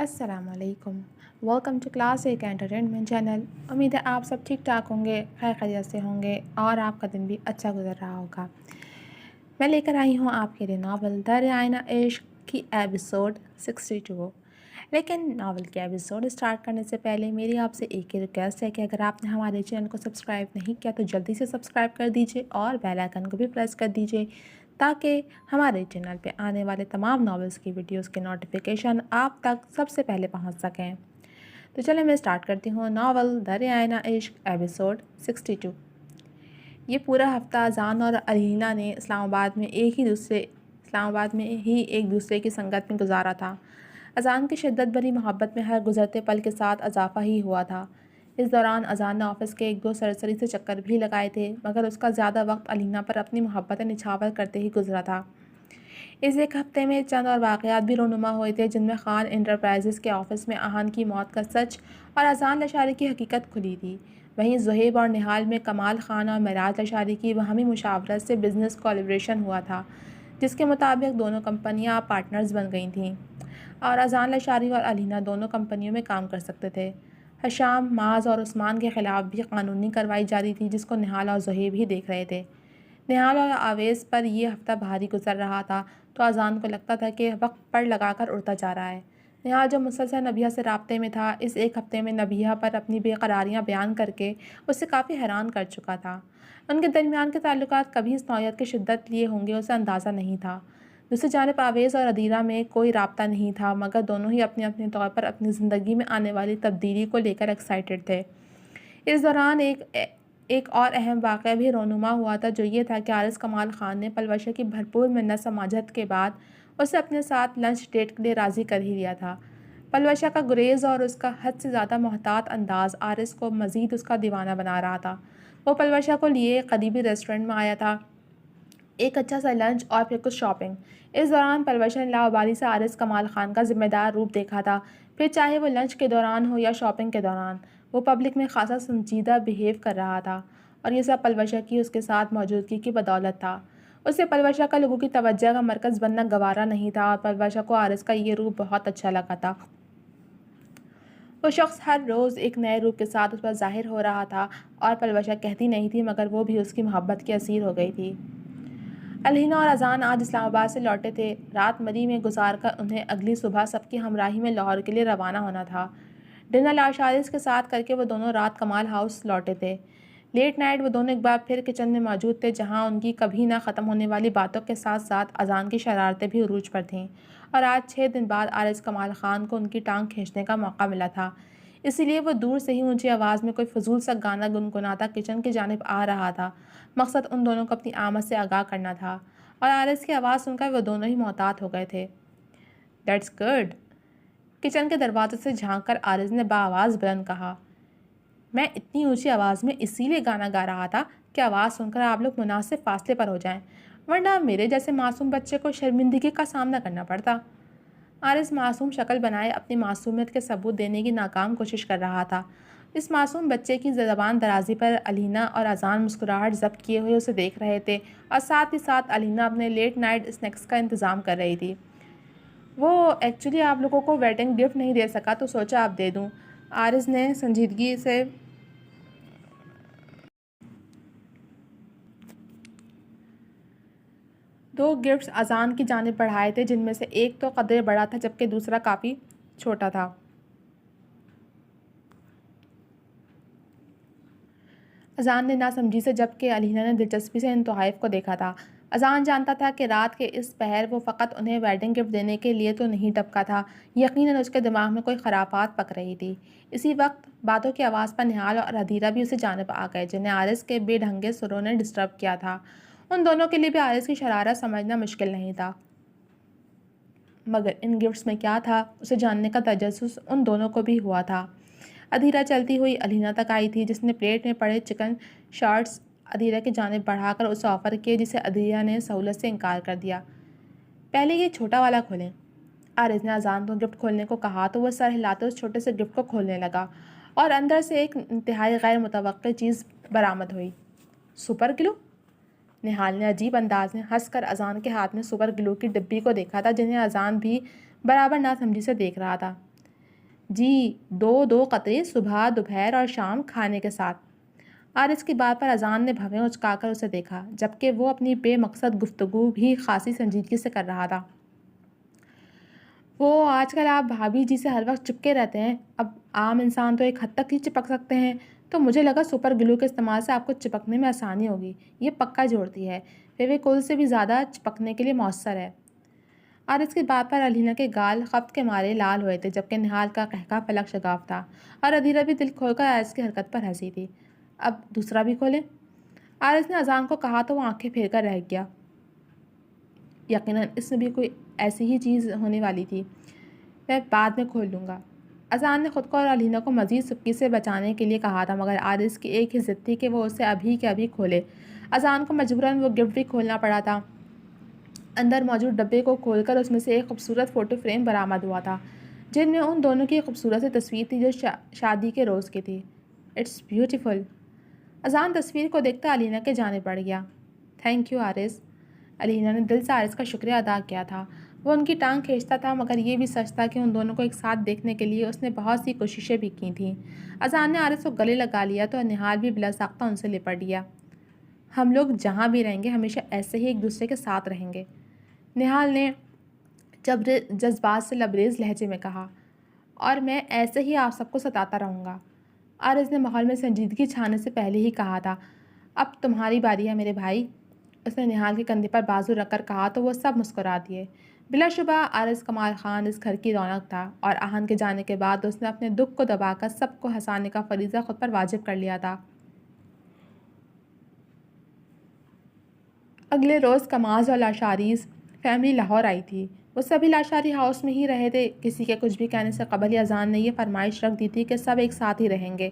السلام علیکم. Welcome to class ایک انٹرٹینمنٹ چینل. امید ہے آپ سب ٹھیک ٹھاک ہوں گے، خیر خیریت سے ہوں گے اور آپ کا دن بھی اچھا گزر رہا ہوگا. میں لے کر آئی ہوں آپ کے لیے ناول درِ آئینہ عشق کی ایپیسوڈ 62. لیکن ناول کے ایپیسوڈ اسٹارٹ کرنے سے پہلے میری آپ سے ایک ہی ریکویسٹ ہے کہ اگر آپ نے ہمارے چینل کو سبسکرائب نہیں کیا تو جلدی سے سبسکرائب کر دیجیے اور بیل آئیکن کو بھی پریس کر دیجیے تاکہ ہمارے چینل پہ آنے والے تمام ناولز کی ویڈیوز کے نوٹیفیکیشن آپ تک سب سے پہلے پہنچ سکیں. تو چلیں میں اسٹارٹ کرتی ہوں ناول درِ آئینہ عشق ایپیسوڈ 62. یہ پورا ہفتہ اذان اور علینا نے اسلام آباد میں ہی ایک دوسرے کی سنگت میں گزارا تھا. اذان کی شدت بھری محبت میں ہر گزرتے پل کے ساتھ اضافہ ہی ہوا تھا. اس دوران اذان نے آفس کے ایک دو سرسری سے چکر بھی لگائے تھے، مگر اس کا زیادہ وقت علینا پر اپنی محبتیں نچھاور کرتے ہی گزرا تھا. اس ایک ہفتے میں چند اور واقعات بھی رونما ہوئے تھے جن میں خان انٹرپرائزز کے آفس میں آہن کی موت کا سچ اور اذان لشاری کی حقیقت کھلی تھی. وہیں زہیب اور نہال میں کمال خان اور معراج لشاری کی باہمی مشاورت سے بزنس کولیبریشن ہوا تھا، جس کے مطابق دونوں کمپنیاں پارٹنرز بن گئی تھیں اور اذان لشاری اور علینا دونوں کمپنیوں میں کام کر سکتے تھے. حشام، معاذ اور عثمان کے خلاف بھی قانونی کارروائی جاری تھی جس کو نہال اور زہیب ہی دیکھ رہے تھے. نہال اور آویز پر یہ ہفتہ بھاری گزر رہا تھا تو اذان کو لگتا تھا کہ وقت پڑ لگا کر اڑتا جا رہا ہے. نہال جو مسلسل نبیہ سے رابطے میں تھا، اس ایک ہفتے میں نبیہ پر اپنی بے قراریاں بیان کر کے اسے کافی حیران کر چکا تھا. ان کے درمیان کے تعلقات کبھی اس نوعیت کی شدت لیے ہوں گے اسے اندازہ نہیں تھا. دوسری جانب آویز اور عدیرہ میں کوئی رابطہ نہیں تھا، مگر دونوں ہی اپنے اپنے طور پر اپنی زندگی میں آنے والی تبدیلی کو لے کر ایکسائٹڈ تھے. اس دوران ایک اور اہم واقعہ بھی رونما ہوا تھا، جو یہ تھا کہ حارث کمال خان نے پلوشہ کی بھرپور منت سماجت کے بعد اسے اپنے ساتھ لنچ ڈیٹ کے لیے راضی کر ہی لیا تھا. پلوشہ کا گریز اور اس کا حد سے زیادہ محتاط انداز حارث کو مزید اس کا دیوانہ بنا رہا تھا. وہ پلوشہ کو لیے ایک قریبی ریسٹورنٹ میں آیا تھا، ایک اچھا سا لنچ اور پھر کچھ شاپنگ. اس دوران پلوشہ نے لاابالی سے حارث کمال خان کا ذمہ دار روپ دیکھا تھا، پھر چاہے وہ لنچ کے دوران ہو یا شاپنگ کے دوران. وہ پبلک میں خاصا سنجیدہ بیہیو کر رہا تھا اور یہ سب پلوشہ کی اس کے ساتھ موجودگی کی بدولت تھا. اسے پلوشہ کا لوگوں کی توجہ کا مرکز بننا گوارا نہیں تھا اور پلوشہ کو حارث کا یہ روپ بہت اچھا لگا تھا. وہ شخص ہر روز ایک نئے روپ کے ساتھ اس پر ظاہر ہو رہا تھا اور پلوشہ کہتی نہیں تھی مگر وہ بھی اس کی محبت کی اسیر ہو گئی تھی. علینا اور اذان آج اسلام آباد سے لوٹے تھے. رات مری میں گزار کر انہیں اگلی صبح سب کی ہمراہی میں لاہور کے لیے روانہ ہونا تھا. ڈنر لاشارس کے ساتھ کر کے وہ دونوں رات کمال ہاؤس لوٹے تھے. لیٹ نائٹ وہ دونوں ایک بار پھر کچن میں موجود تھے، جہاں ان کی کبھی نہ ختم ہونے والی باتوں کے ساتھ ساتھ اذان کی شرارتیں بھی عروج پر تھیں. اور آج 6 دن بعد حارث کمال خان کو ان کی ٹانگ کھینچنے کا موقع ملا تھا، اسی لیے وہ دور سے ہی اونچی آواز میں کوئی فضول سا گانا گنگناتا کچن کی جانب آ رہا تھا. مقصد ان دونوں کو اپنی آمد سے آگاہ کرنا تھا اور حارث کی آواز سن کر وہ دونوں ہی محتاط ہو گئے تھے. "That's good." کچن کے دروازے سے جھانک کر حارث نے بآواز بلند کہا. "میں اتنی اونچی آواز میں اسی لیے گانا گا رہا تھا کہ آواز سن کر آپ لوگ مناسب فاصلے پر ہو جائیں، ورنہ میرے جیسے معصوم بچے کو شرمندگی کا سامنا کرنا پڑتا." حارث معصوم شکل بنائے اپنی معصومیت کے ثبوت دینے کی ناکام کوشش کر رہا تھا. اس معصوم بچے کی زبان درازی پر علینا اور اذان مسکراہٹ ضبط کیے ہوئے اسے دیکھ رہے تھے اور ساتھ ہی ساتھ علینا اپنے لیٹ نائٹ اسنیکس کا انتظام کر رہی تھی. "وہ ایکچولی آپ لوگوں کو ویڈنگ گفٹ نہیں دے سکا تو سوچا آپ دے دوں." حارث نے سنجیدگی سے دو گفٹس اذان کی جانب بڑھائے تھے، جن میں سے ایک تو قدرے بڑا تھا جبکہ دوسرا کافی چھوٹا تھا. اذان نے ناسمجھی سے جبکہ علینا نے دلچسپی سے ان تحائف کو دیکھا تھا. اذان جانتا تھا کہ رات کے اس پہر وہ فقط انہیں ویڈنگ گفٹ دینے کے لیے تو نہیں ٹپکا تھا، یقیناً اس کے دماغ میں کوئی خرافات پک رہی تھی. اسی وقت باتوں کی آواز پر نہال اور عدیرہ بھی اسی جانب آ گئے، جنہیں حارث کے بے ڈھنگے سروں نے ڈسٹرب کیا تھا. ان دونوں کے لیے بھی حارث کی شرارت سمجھنا مشکل نہیں تھا، مگر ان گفٹس میں کیا تھا اسے جاننے کا تجسس ان دونوں کو بھی ہوا تھا. عدیرہ چلتی ہوئی علینا تک آئی تھی، جس نے پلیٹ میں پڑے چکن شارٹس عدیرہ کی جانب بڑھا کر اسے آفر کیے، جسے عدیرہ نے سہولت سے انکار کر دیا. "پہلے یہ چھوٹا والا کھولیں." حارث نے اذان کو گفٹ کھولنے کو کہا تو وہ سر ہلاتے اس چھوٹے سے گفٹ کو کھولنے لگا اور اندر سے ایک انتہائی غیر متوقع چیز برآمد ہوئی. "Super glue!" نہال نے عجیب انداز میں ہنس کر اذان کے ہاتھ میں سپر گلو کی ڈبی کو دیکھا تھا، جنہیں اذان بھی برابر ناسمجھی سے دیکھ رہا تھا. جی، دو دو قطرے صبح، دوپہر اور شام کھانے کے ساتھ۔ عارض کی بات پر اذان نے بھویں اچکا کر اسے دیکھا، جبکہ وہ اپنی بے مقصد گفتگو بھی خاصی سنجیدگی سے کر رہا تھا۔ وہ آج کل آپ بھابھی جی سے ہر وقت چپکے رہتے ہیں، اب عام انسان تو ایک حد تک ہی چپک سکتے ہیں، تو مجھے لگا سپر گلو کے استعمال سے آپ کو چپکنے میں آسانی ہوگی، یہ پکا جوڑتی ہے، فیویکول سے بھی زیادہ چپکنے کے لیے مؤثر ہے۔ عارض کی بات پر علینا کے گال خفت کے مارے لال ہوئے تھے، جبکہ نہال کا قہقہ فلک شگاف تھا، اور ادھیرا بھی دل کھول کر عارض کی حرکت پر ہنسی تھی۔ اب دوسرا بھی کھولیں؟ عارض نے اذان کو کہا تو وہ آنکھیں پھیر کر رہ گیا۔ یقیناً اس میں بھی کوئی ایسی ہی چیز ہونے والی تھی۔ میں بعد میں کھول لوں گا۔ اذان نے خود کو اور علینا کو مزید سکی سے بچانے کے لیے کہا تھا، مگر عارض کی ایک ہی ضد تھی کہ وہ اسے ابھی کے ابھی کھولے۔ اذان کو مجبوراً وہ گفٹ بھی کھولنا پڑا تھا۔ اندر موجود ڈبے کو کھول کر اس میں سے ایک خوبصورت فوٹو فریم برآمد ہوا تھا، جن میں ان دونوں کی ایک خوبصورت سی تصویر تھی جو شادی کے روز کی تھی۔ It's beautiful. اذان تصویر کو دیکھتا علینا کے جانب بڑھ گیا۔ Thank you Aariz. علینا نے دل سے عارض کا شکریہ ادا کیا تھا۔ وہ ان کی ٹانگ کھینچتا تھا، مگر یہ بھی سچ تھا کہ ان دونوں کو ایک ساتھ دیکھنے کے لیے اس نے بہت سی کوششیں بھی کی تھیں۔ اذان نے عارض کو گلے لگا لیا تو نہال بھی بلا ساختہ ان سے لپٹ گیا۔ ہم لوگ جہاں بھی رہیں گے ہمیشہ ایسے ہی ایک دوسرے کے ساتھ رہیں گے، نہال نے جذبات سے لبریز لہجے میں کہا، اور میں ایسے ہی آپ سب کو ستاتا رہوں گا۔ عارض نے ماحول میں سنجیدگی چھانے سے پہلے ہی کہا تھا، اب تمہاری باری ہے میرے بھائی۔ اس نے نہال کے کندھے پر بازو رکھ کر کہا تو وہ سب مسکرا دیے۔ بلا شبہ عارض کمال خان اس گھر کی رونق تھا، اور آہن کے جانے کے بعد اس نے اپنے دکھ کو دبا کر سب کو ہنسانے کا فریضہ خود پر واجب کر لیا تھا۔ اگلے روز کماز اور لاشاریز فیملی لاہور آئی تھی۔ وہ سبھی لاشاری ہاؤس میں ہی رہے تھے۔ کسی کے کچھ بھی کہنے سے قبل ہی اذان نے یہ فرمائش رکھ دی تھی کہ سب ایک ساتھ ہی رہیں گے،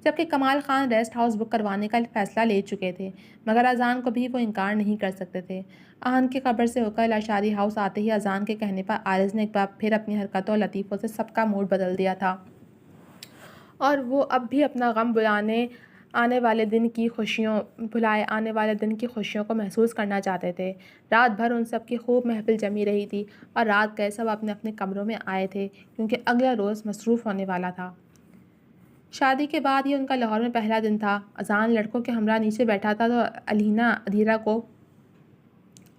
جبکہ کمال خان ریسٹ ہاؤس بک کروانے کا فیصلہ لے چکے تھے، مگر اذان کو بھی وہ انکار نہیں کر سکتے تھے۔ آہن کی قبر سے ہو کر لاشاری ہاؤس آتے ہی اذان کے کہنے پر عارض نے ایک بار پھر اپنی حرکتوں اور لطیفوں سے سب کا موڈ بدل دیا تھا، اور وہ اب بھی اپنا غم بھلائے آنے والے دن کی خوشیوں کو محسوس کرنا چاہتے تھے۔ رات بھر ان سب کی خوب محفل جمی رہی تھی، اور رات گئے سب اپنے اپنے کمروں میں آئے تھے، کیونکہ اگلا روز مصروف ہونے والا تھا۔ شادی کے بعد یہ ان کا لاہور میں پہلا دن تھا۔ اذان لڑکوں کے ہمراہ نیچے بیٹھا تھا تو علینا ادھیرا کو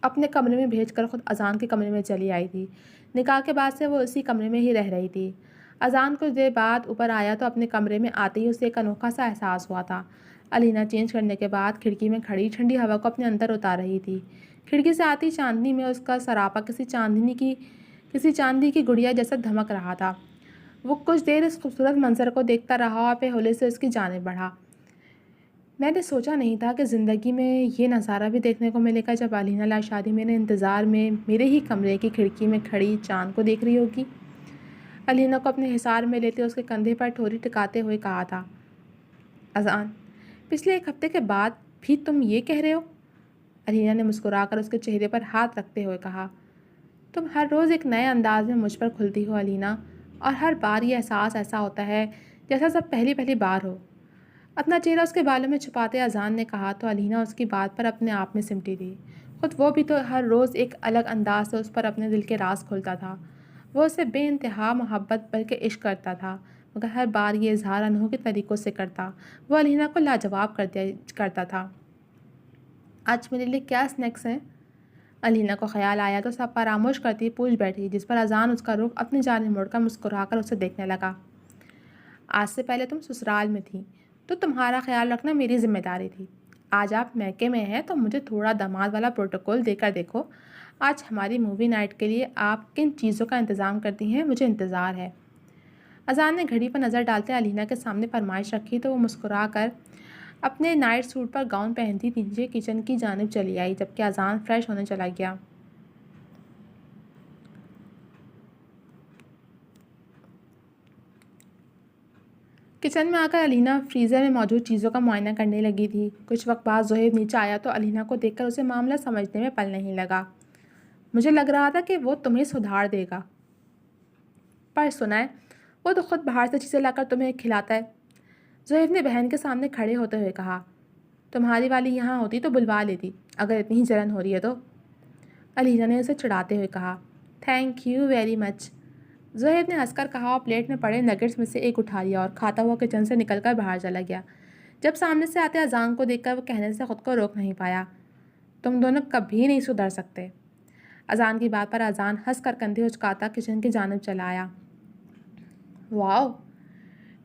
اپنے کمرے میں بھیج کر خود اذان کے کمرے میں چلی آئی تھی۔ نکاح کے بعد سے وہ اسی کمرے میں ہی رہ رہی تھی۔ اذان کچھ دیر بعد اوپر آیا تو اپنے کمرے میں آتے ہی اسے ایک انوکھا سا احساس ہوا تھا۔ علینا چینج کرنے کے بعد کھڑکی میں کھڑی ٹھنڈی ہوا کو اپنے اندر اتار رہی تھی۔ کھڑکی سے آتی چاندنی میں اس کا سراپا کسی چاندی کی گڑیا جیسا دھمک رہا تھا۔ وہ کچھ دیر اس خوبصورت منظر کو دیکھتا رہا اور پھر ہولے سے اس کی جانب بڑھا۔ میں نے سوچا نہیں تھا کہ زندگی میں یہ نظارہ بھی دیکھنے کو ملے گا جب علینا لاشاری میرے انتظار میں میرے ہی کمرے کی کھڑکی میں کھڑی چاند کو دیکھ رہی ہوگی۔ علینا کو اپنے حصار میں لیتے اس کے کندھے پر ٹھوری ٹکاتے ہوئے کہا تھا، اذان، پچھلے ایک ہفتے کے بعد بھی تم یہ کہہ رہے ہو؟ علینا نے مسکرا کر اس کے چہرے پر ہاتھ رکھتے ہوئے کہا، تم ہر روز ایک نئے انداز میں مجھ پر کھلتی ہو علینا، اور ہر بار یہ احساس ایسا ہوتا ہے جیسا سب پہلی بار ہو۔ اپنا چہرہ اس کے بالوں میں چھپاتے اذان نے کہا تو علینا اس کی بات پر اپنے آپ میں سمٹی تھی۔ خود وہ بھی تو ہر روز ایک الگ انداز سے اس پر اپنے دل کے راز کھولتا تھا۔ وہ اسے بے انتہا محبت بلکہ عشق کرتا تھا، مگر ہر بار یہ اظہار انوکھے طریقوں سے کرتا۔ وہ علینا کو لاجواب کرتا تھا۔ آج میرے لیے کیا اسنیکس ہیں؟ علینا کو خیال آیا تو سب فراموش کرتی پوچھ بیٹھی، جس پر اذان اس کا رخ اپنی جانب موڑ کر مسکرا کر اسے دیکھنے لگا۔ آج سے پہلے تم سسرال میں تھی تو تمہارا خیال رکھنا میری ذمہ داری تھی۔ آج آپ میکے میں ہیں تو مجھے تھوڑا داماد والا پروٹوکول دے کر دیکھو۔ آج ہماری مووی نائٹ کے لیے آپ کن چیزوں کا انتظام کرتی ہیں، مجھے انتظار ہے۔ اذان نے گھڑی پر نظر ڈالتے علینا کے سامنے فرمائش رکھی تو وہ مسکرا کر اپنے نائٹ سوٹ پر گاؤن پہنتی نیچے کچن کی جانب چلی آئی، جبکہ اذان فریش ہونے چلا گیا۔ کچن میں آ کر علینا فریزر میں موجود چیزوں کا معائنہ کرنے لگی تھی۔ کچھ وقت بعد زہیب نیچے آیا تو علینا کو دیکھ کر اسے معاملہ سمجھنے میں پل نہیں لگا۔ مجھے لگ رہا تھا کہ وہ تمہیں سدھار دے گا، پر سنائے وہ تو خود باہر سے چیزیں لا کر تمہیں کھلاتا ہے۔ زہیب نے بہن کے سامنے کھڑے ہوتے ہوئے کہا، تمہاری والی یہاں ہوتی تو بلوا لیتی، اگر اتنی ہی جلن ہو رہی ہے تو۔ علینا نے اسے چڑھاتے ہوئے کہا، thank you very much. Zohaib نے ہنس کر کہا اور پلیٹ میں پڑے نگٹس میں سے ایک اٹھا لیا اور کھاتا ہوا کچن سے نکل کر باہر چلا گیا۔ جب سامنے سے آتے اذان کو دیکھ کر وہ کہنے سے خود کو روک نہیں پایا، تم دونوں کبھی نہیں سدھر سکتے۔ اذان کی بات پر اذان ہنس کر کندھے اچکاتا کچن کی جانب چلا آیا۔ واؤ!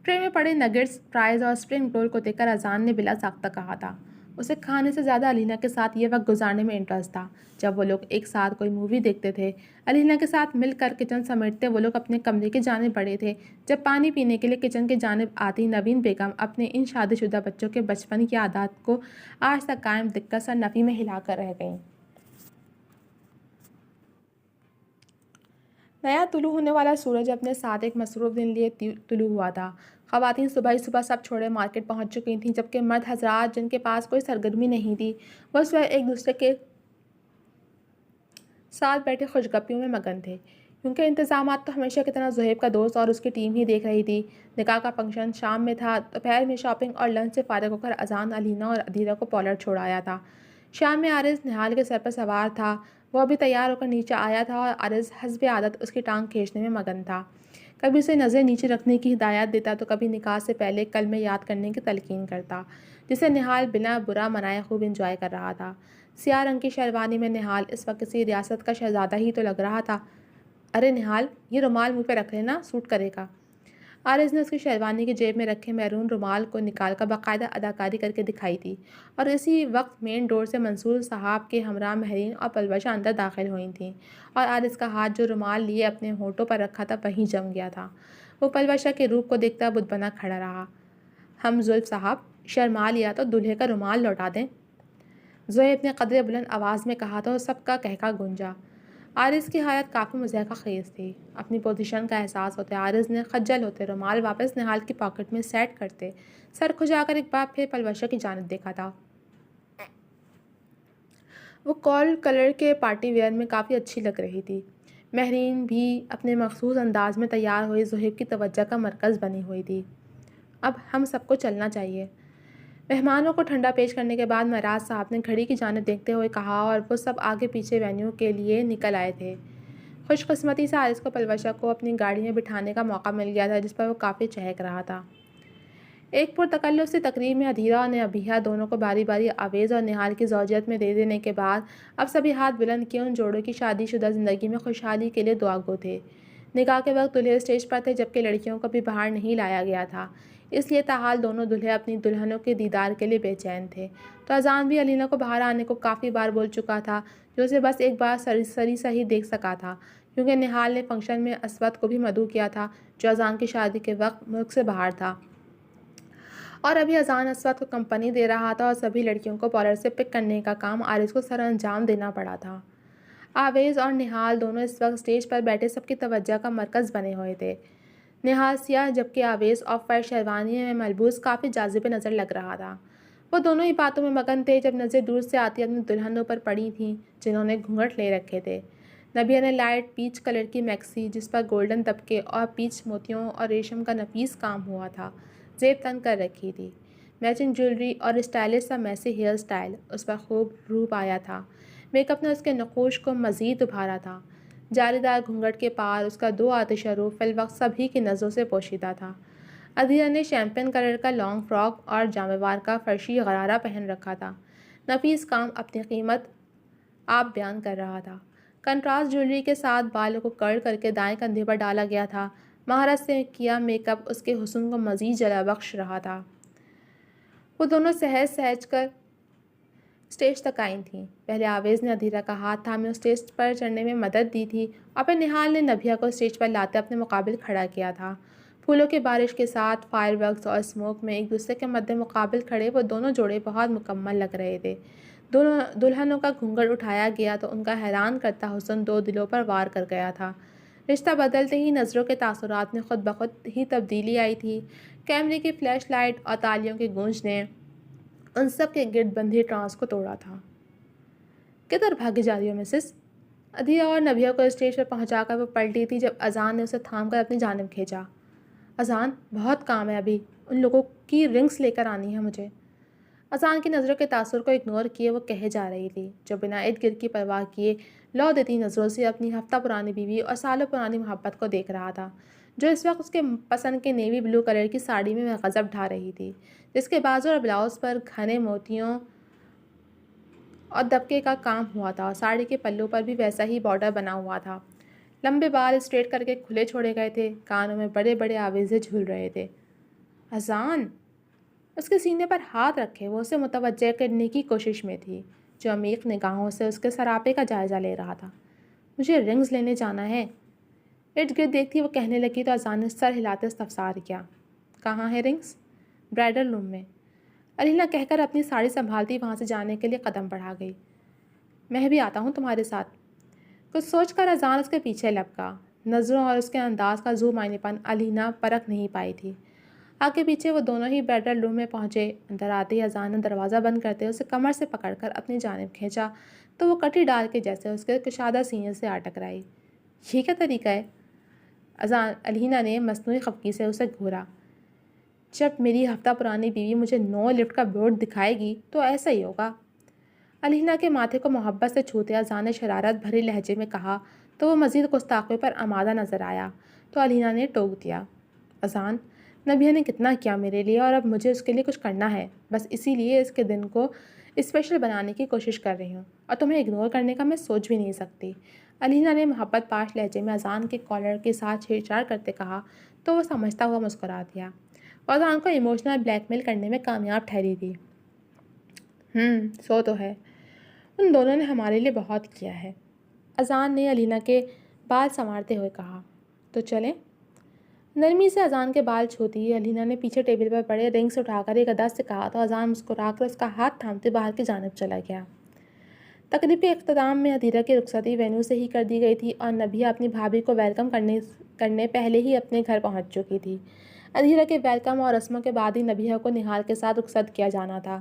ٹرے میں پڑے نگٹس، فرائز اور اسپرنگ رول کو دیکھ کر اذان نے بلا ساختہ کہا تھا۔ اسے کھانے سے زیادہ علینا کے ساتھ یہ وقت گزارنے میں انٹرسٹ تھا۔ جب وہ لوگ ایک ساتھ کوئی مووی دیکھتے تھے، علینا کے ساتھ مل کر کچن سمیٹتے وہ لوگ اپنے کمرے کی جانب بڑھے تھے۔ جب پانی پینے کے لیے کچن کی جانب آتی نوین بیگم اپنے ان شادی شدہ بچوں کے بچپن کی عادات کو آج تک قائم دیکھ کر سر نفی میں ہلا کر رہ گئیں۔ نیا طلوع ہونے والا سورج اپنے ساتھ ایک مصروف دن لیے طلوع ہوا تھا۔ خواتین صبح ہی صبح سب چھوڑے مارکیٹ پہنچ چکی تھیں، جبکہ مرد حضرات جن کے پاس کوئی سرگرمی نہیں تھی وہ صبح ایک دوسرے کے ساتھ بیٹھے خوشگپیوں میں مگن تھے، کیونکہ انتظامات تو ہمیشہ کی طرح زہیب کا دوست اور اس کی ٹیم ہی دیکھ رہی تھی۔ نکاح کا فنکشن شام میں تھا۔ دوپہر میں شاپنگ اور لنچ سے فارغ ہو کر اذان علینا اور ادھیرا کو پارلر چھوڑ آیا تھا۔ شام میں عارض نہال کے سر پر سوار تھا۔ وہ ابھی تیار ہو کر نیچے آیا تھا اور عارض حسب عادت اس کی ٹانگ کھینچنے میں مگن تھا۔ کبھی اسے نظریں نیچے رکھنے کی ہدایت دیتا تو کبھی نکاح سے پہلے کلمے یاد کرنے کی تلقین کرتا، جسے نہال بنا برا منائے خوب انجوائے کر رہا تھا۔ سیاہ رنگ کی شیروانی میں نہال اس وقت کسی ریاست کا شہزادہ ہی تو لگ رہا تھا۔ ارے نہال، یہ رومال منہ پہ رکھ لینا، سوٹ کرے گا۔ عارض نے اس کی شیروانی کی جیب میں رکھے میرون رومال کو نکال کر باقاعدہ اداکاری کر کے دکھائی تھی، اور اسی وقت مین ڈور سے منصور صاحب کے ہمراہ مہرین اور پلوشہ اندر داخل ہوئی تھیں، اور عارض کا ہاتھ جو رومال لیے اپنے ہونٹوں پر رکھا تھا وہیں جم گیا تھا۔ وہ پلوشہ کے روپ کو دیکھتا بت بنا کھڑا رہا۔ ہم زلف صاحب، شرما لیا تو دولہے کا رومال لوٹا دیں۔ زہیب نے قدرے بلند آواز میں کہا تو سب کا کہکا گونجا۔ عارض کی حالت کافی مضحکہ خیز تھی۔ اپنی پوزیشن کا احساس ہوتے عارض نے خجل ہوتے رومال واپس نہال کی پاکٹ میں سیٹ کرتے سر کھجا کر ایک بار پھر پلوشہ کی جانب دیکھا تھا۔ وہ کال کلر کے پارٹی ویئر میں کافی اچھی لگ رہی تھی۔ مہرین بھی اپنے مخصوص انداز میں تیار ہوئی زہیب کی توجہ کا مرکز بنی ہوئی تھی۔ اب ہم سب کو چلنا چاہیے، مہمانوں کو ٹھنڈا پیش کرنے کے بعد معراج صاحب نے گھڑی کی جانب دیکھتے ہوئے کہا، اور وہ سب آگے پیچھے وینیو کے لیے نکل آئے تھے۔ خوش قسمتی سے عارض کو پلوشہ کو اپنی گاڑی میں بٹھانے کا موقع مل گیا تھا، جس پر وہ کافی چہک رہا تھا۔ ایک پرتکلف سی تقریب میں ادھیرا اور نبیہہ دونوں کو باری باری آویز اور نہال کی زوجیت میں دے دینے کے بعد اب سبھی ہاتھ بلند کیے ان جوڑوں کی شادی شدہ زندگی میں خوشحالی کے لیے دعا گو تھے۔ نکاح کے وقت دلہے اسٹیج پر تھے، جبکہ لڑکیوں کو بھی باہر نہیں لایا گیا تھا، اس لیے تاحال دونوں دلہے اپنی دلہنوں کے دیدار کے لیے بے چین تھے۔ تو اذان بھی علینا کو باہر آنے کو کافی بار بول چکا تھا، جو اسے بس ایک بار سری سا ہی دیکھ سکا تھا، کیونکہ نہال نے فنکشن میں اسود کو بھی مدعو کیا تھا، جو اذان کی شادی کے وقت ملک سے باہر تھا، اور ابھی اذان اسود کو کمپنی دے رہا تھا، اور سبھی لڑکیوں کو پارلر سے پک کرنے کا کام عارض کو سر انجام دینا پڑا تھا۔ آویز اور نہال دونوں اس وقت اسٹیج پر بیٹھے سب کی توجہ کا مرکز بنے ہوئے تھے۔ نہال سیاہ جبکہ آویز آف وائٹ شیروانی میں ملبوس کافی جاذب نظر لگ رہا تھا۔ وہ دونوں ہی باتوں میں مگن تھے جب نظریں دور سے آتی اپنی دلہنوں پر پڑی تھیں جنہوں نے گھونگھٹ لے رکھے تھے۔ نبیہ نے لائٹ پیچ کلر کی میکسی، جس پر گولڈن دبکے اور پیچ موتیوں اور ریشم کا نفیس کام ہوا تھا، زیب تن کر رکھی تھی۔ میچنگ جیولری اور اسٹائلش سا میسی ہیئر سٹائل اس پر خوب روپ آیا تھا۔ میک اپ نے اس کے نقوش کو مزید ابھارا تھا۔ جالی دار گھونگھٹ کے پار اس کا دو آتشہ روپ فی الوقت سبھی کی نظروں سے پوشیدہ تھا۔ ادھیرا نے شیمپین کلر کا لانگ فراک اور جامے وار کا فرشی غرارہ پہن رکھا تھا۔ نفیس کام اپنی قیمت آپ بیان کر رہا تھا۔ کنٹراسٹ جیولری کے ساتھ بالوں کو کرل کر کے دائیں کندھے پر ڈالا گیا تھا۔ مہارت سے کیا میک اپ اس کے حسن کو مزید جلا بخش رہا تھا۔ وہ دونوں سہج سہج کر اسٹیج تک آئی تھیں۔ پہلے آویز نے ادھیرا کا ہاتھ تھامے اسٹیج پر چڑھنے میں مدد دی تھی، اور پھر نہال نے نبیہ کو اسٹیج پر لاتے اپنے مقابل کھڑا کیا تھا۔ پھولوں کی بارش کے ساتھ فائر ورکس اور اسموک میں ایک دوسرے کے مد مقابل کھڑے وہ دونوں جوڑے بہت مکمل لگ رہے تھے۔ دونوں دلہنوں کا گھونگھٹ اٹھایا گیا تو ان کا حیران کرتا حسن دو دلوں پر وار کر گیا تھا۔ رشتہ بدلتے ہی نظروں کے تاثرات میں خود بخود ہی تبدیلی آئی تھی۔ کیمرے کی فلیش لائٹ اور تالیوں کی گونج نے ان سب کے گرد بندھی ٹرانس کو توڑا تھا۔ کدھر بھاگے جا رہی ہو مسز؟ ادھیرا اور نبیہ کو اسٹیج پر پہنچا کر وہ پلٹی تھی جب اذان نے اسے تھام کر اپنی جانب کھینچا۔ اذان، بہت کام ہے ابھی، ان لوگوں کی رنگس لے کر آنی ہے مجھے۔ اذان کی نظروں کے تاثر کو اگنور کیے وہ کہے جا رہی تھی، جو بنا ارد گرد کی پرواہ کیے لو دیتی نظروں سے اپنی ہفتہ پرانی بیوی اور سالوں پرانی محبت کو دیکھ رہا تھا، جو اس وقت اس کے پسند کے نیوی بلو کلر کی ساڑی میں غضب ڈھا رہی تھی، جس کے بازو اور بلاؤز پر گھنے موتیوں اور دبکے کا کام ہوا تھا، اور ساڑی کے پلو پر بھی ویسا ہی بارڈر بنا ہوا تھا۔ لمبے بال اسٹریٹ کر کے کھلے چھوڑے گئے تھے، کانوں میں بڑے بڑے آویزے جھول رہے تھے۔ اذان! اس کے سینے پر ہاتھ رکھے وہ اسے متوجہ کرنے کی کوشش میں تھی، جو عمیق نگاہوں سے اس کے سراپے کا جائزہ لے رہا تھا۔ مجھے رنگز لینے جانا ہے۔ ارد گرد دیکھتی وہ کہنے لگی تو اذان نے سر ہلاتے استفسار کیا، کہاں ہے رنگز؟ برائڈل روم میں، علینا کہہ کر اپنی ساڑی سنبھالتی وہاں سے جانے کے لیے قدم بڑھا گئی۔ میں بھی آتا ہوں تمہارے ساتھ۔ کچھ سوچ کر اذان اس کے پیچھے لپکا۔ نظروں اور اس کے انداز کا ذو معنی پن علینا پرکھ نہیں پائی تھی۔ آگے پیچھے وہ دونوں ہی برائڈل روم میں پہنچے۔ اندر آتے ہی اذان نے دروازہ بند کرتے اسے کمر سے پکڑ کر اپنی جانب کھینچا تو وہ کٹی ڈال کے جیسے اس کے کشادہ سینے سے آ ٹکرائی۔ یہ کیا طریقہ ہے؟ علینا نے مصنوعی خفگی سے اسے گھورا۔ جب میری ہفتہ پرانی بیوی مجھے نو لفٹ کا بورڈ دکھائے گی تو ایسا ہی ہوگا۔ علینا کے ماتھے کو محبت سے چھوتے اذان نے شرارت بھری لہجے میں کہا تو وہ مزید گستاخی پر آمادہ نظر آیا، تو علینا نے ٹوک دیا، اذان، نبیہ نے کتنا کیا میرے لیے اور اب مجھے اس کے لیے کچھ کرنا ہے، بس اسی لیے اس کے دن کو اسپیشل بنانے کی کوشش کر رہی ہوں، اور تمہیں اگنور کرنے کا میں سوچ بھی نہیں سکتی۔ علینا نے محبت پاش لہجے میں اذان کے کالر کے ساتھ چھیڑ چھاڑ کرتے کہا تو وہ سمجھتا ہوا مسکرا دیا۔ اور اذان کو ایموشنل بلیک میل کرنے میں کامیاب ٹھہری تھی۔ سو تو ہے، ان دونوں نے ہمارے لیے بہت کیا ہے، اذان نے علینا کے بال سنوارتے ہوئے کہا۔ تو چلیں؟ نرمی سے اذان کے بال چھوتی علینا نے پیچھے ٹیبل پر پڑے رنگس اٹھا کر ایک ادا سے کہا تو اذان مسکرا کر اس کا ہاتھ تھامتے باہر کی جانب چلا گیا۔ تقریب کے اختتام میں ادھیرا کی رخصتی وینیو سے ہی کر دی گئی تھی اور نبیہ اپنی بھابھی کو ویلکم کرنے پہلے ہی اپنے گھر پہنچ چکی تھی۔ ادھیرا کے ویلکم اور رسموں کے بعد ہی نبیہ کو نہال کے ساتھ رخصت کیا جانا تھا۔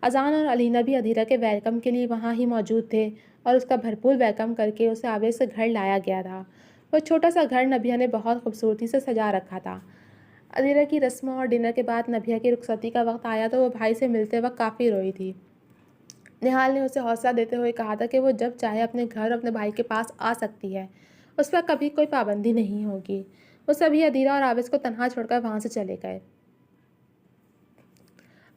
اذان اور علینا بھی ادھیرا کے ویلکم کے لیے وہاں ہی موجود تھے اور اس کا بھرپور ویلکم کر کے اسے آویز سے گھر لایا گیا تھا۔ وہ چھوٹا سا گھر نبیہ نے بہت خوبصورتی سے سجا رکھا تھا۔ ادھیرا کی رسموں اور ڈنر کے بعد نبیہ کی رخصتی کا وقت آیا تو وہ بھائی سے ملتے وقت کافی روئی تھی۔ نہال نے اسے حوصلہ دیتے ہوئے کہا تھا کہ وہ جب چاہے اپنے گھر اپنے بھائی کے پاس آ سکتی ہے، اس پر کبھی کوئی پابندی نہیں ہوگی۔ وہ سبھی ادھیرا اور آویز کو تنہا چھوڑ کر وہاں سے چلے گئے۔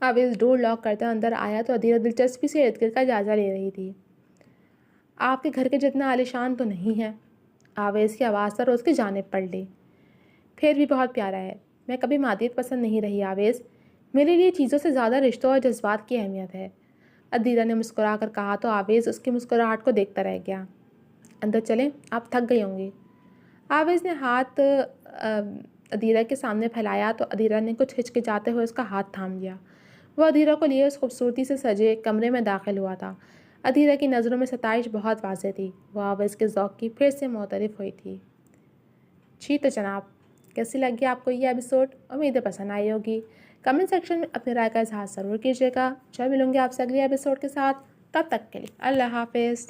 آویز ڈور لاک کرتے اندر آیا تو ادھیرا دلچسپی سے ارد گرد کا جائزہ لے رہی تھی۔ آپ کے گھر کے جتنا عالیشان تو نہیں ہے، آویز کی آواز پر اس کی جانب پڑ لی۔ پھر بھی بہت پیارا ہے۔ میں کبھی مادیت پسند نہیں رہی آویز، میرے لیے چیزوں سے زیادہ رشتوں اور جذبات کی اہمیت ہے، ادھیرا نے مسکرا کر کہا تو آویز اس کی مسکراہٹ کو دیکھتا رہ گیا۔ اندر چلیں، آپ تھک گئی ہوں گی۔ آویز نے ہاتھ ادھیرا کے سامنے پھیلایا تو ادھیرا نے کچھ ہچکچاتے ہوئے اس کا ہاتھ تھام لیا۔ وہ ادھیرا کو لیے اس خوبصورتی سے سجے کمرے میں داخل ہوا تھا۔ ادھیرا کی نظروں میں ستائش بہت واضح تھی، وہ آویز کے ذوق کی پھر سے معترف ہوئی تھی۔ جی تو جناب، کیسی لگی آپ کو یہ ایپیسوڈ؟ امید ہے پسند آئی ہوگی۔ کمنٹ سیکشن میں اپنی رائے کا اظہار ضرور کیجیے گا۔ چل ملوں گی آپ سے اگلی ایپیسوڈ کے ساتھ، تب تک کے لیے اللہ حافظ۔